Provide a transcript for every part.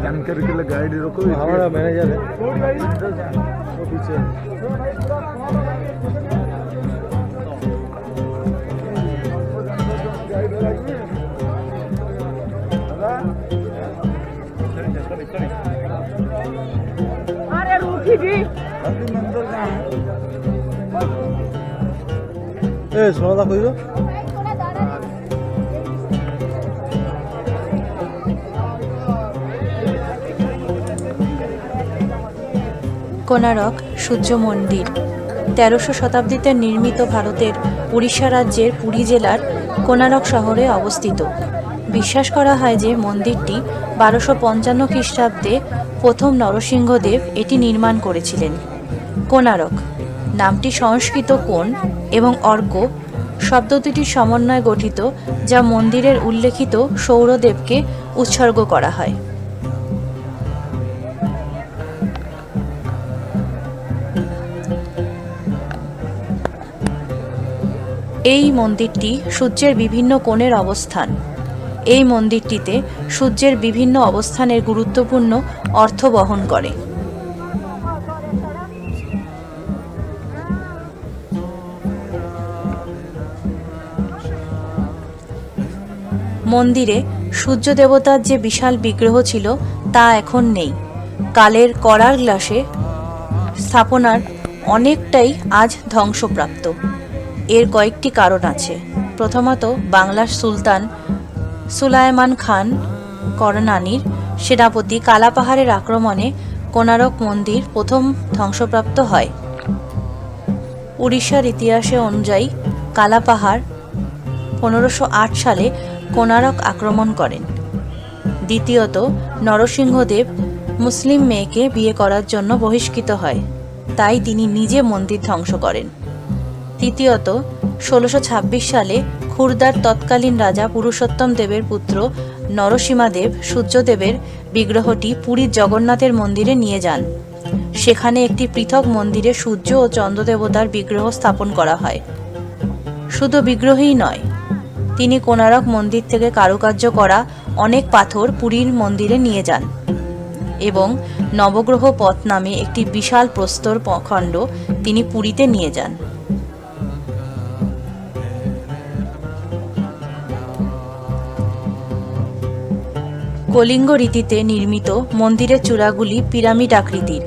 जानकारी के लिए गाइड रखो। हमारा मैनेजर है वो पीछे है। अरे रुकी जी ए सोना कहियो কোনারক সূর্য মন্দির ১৩০০ শতাব্দীতে নির্মিত ভারতের উড়িষ্যা রাজ্যের পুরী জেলার কোনারক শহরে অবস্থিত। বিশ্বাস করা হয় যে মন্দিরটি ১২৫৫ খ্রিস্টাব্দে প্রথম নরসিংহদেব এটি নির্মাণ করেছিলেন। কোনারক নামটি সংস্কৃত কোণ এবং অর্ক শব্দ দুটির সমন্বয়ে গঠিত, যা মন্দিরের উল্লেখিত সৌরদেবকে উৎসর্গ করা হয়। এই মন্দিরটি সূর্যের বিভিন্ন কোণের অবস্থান। এই মন্দিরটিতে সূর্যের বিভিন্ন অবস্থানের গুরুত্বপূর্ণ অর্থ বহন করে। মন্দিরে সূর্য দেবতার যে বিশাল বিগ্রহ ছিল তা এখন নেই। কালের কড়ার গ্লাসে স্থাপনার অনেকটাই আজ ধ্বংসপ্রাপ্ত। এর কয়েকটি কারণ আছে। প্রথমত, বাংলার সুলতান সুলায়মান খান করনানীর সেনাপতি কালাপাহাড়ের আক্রমণে কোনারক মন্দির প্রথম ধ্বংসপ্রাপ্ত হয়। উড়িষ্যার ইতিহাসে অনুযায়ী কালাপাহাড় ১৫০৮ সালে কোনারক আক্রমণ করেন। দ্বিতীয়ত, নরসিংহদেব মুসলিম মেয়েকে বিয়ে করার জন্য বহিষ্কৃত হয়, তাই তিনি নিজে মন্দির ধ্বংস করেন। তৃতীয়ত, ১৬২৬ সালে খুরদার তৎকালীন রাজা পুরুষোত্তম দেবের পুত্র নরসিংহদেব সূর্যদেবের বিগ্রহটি পুরীর জগন্নাথের মন্দিরে নিয়ে যান। সেখানে একটি পৃথক মন্দিরে সূর্য ও চন্দ্রদেবতার বিগ্রহ স্থাপন করা হয়। শুধু বিগ্রহই নয়, তিনি কোনারক মন্দির থেকে কারুকার্য করা অনেক পাথর পুরীর মন্দিরে নিয়ে যান এবং নবগ্রহ পথ নামে একটি বিশাল প্রস্তর খণ্ড তিনি পুরীতে নিয়ে যান। কলিঙ্গ রীতিতে নির্মিত মন্দিরের চূড়াগুলি পিরামিড আকৃতির।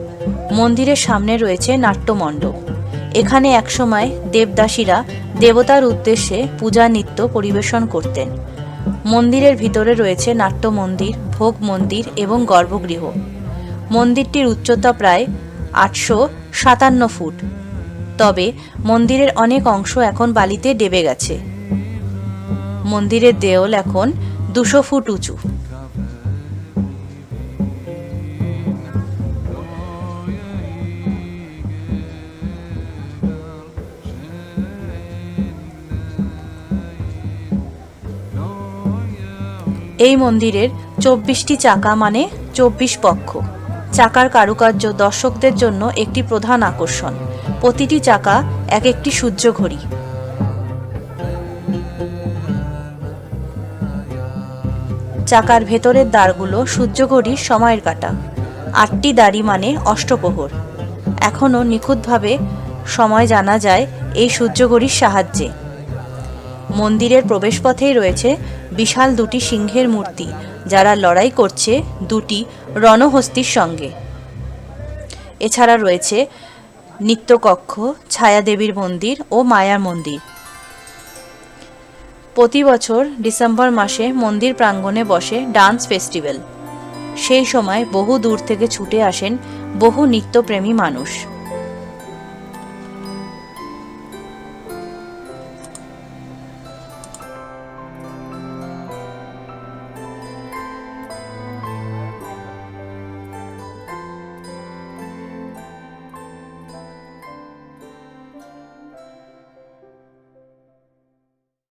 মন্দিরের সামনে রয়েছে নাট্যমণ্ডপ। এখানে একসময় দেবদাসীরা দেবতার উদ্দেশ্যে পূজা নৃত্য পরিবেশন করতেন। মন্দিরের ভিতরে রয়েছে নাট্য মন্দির, ভোগ মন্দির এবং গর্ভগৃহ। মন্দিরটির উচ্চতা প্রায় ৮৫৭ ফুট, তবে মন্দিরের অনেক অংশ এখন বালিতে ডেবে গেছে। মন্দিরের দেওল এখন ২০০ ফুট উঁচু। এই মন্দিরের ২৪টি চাকা মানে ২৪ পক্ষ। চাকার কারুকার্য দর্শকদের জন্য একটি প্রধান আকর্ষণ। প্রতিটি চাকা এক একটি সূর্য ঘড়ি। চাকার ভেতরের দ্বারগুলো সূর্য ঘড়ির সময়ের কাঁটা। ৮টি দাড়ি মানে অষ্টপ্রহর। এখনও নিখুঁতভাবে সময় জানা যায় এই সূর্য ঘড়ির সাহায্যে। মন্দিরের প্রবেশপথেই রয়েছে বিশাল দুটি সিংহের মূর্তি, যারা লড়াই করছে দুটি রণহস্তির সঙ্গে। এছাড়া রয়েছে নিত্যকক্ষ, ছায়াদেবীর মন্দির ও মায়ার মন্দির। প্রতি বছর ডিসেম্বর মাসে মন্দির প্রাঙ্গণে বসে ডান্স ফেস্টিভ্যাল। সেই সময় বহু দূর থেকে ছুটে আসেন বহু নিত্যপ্রেমী মানুষ।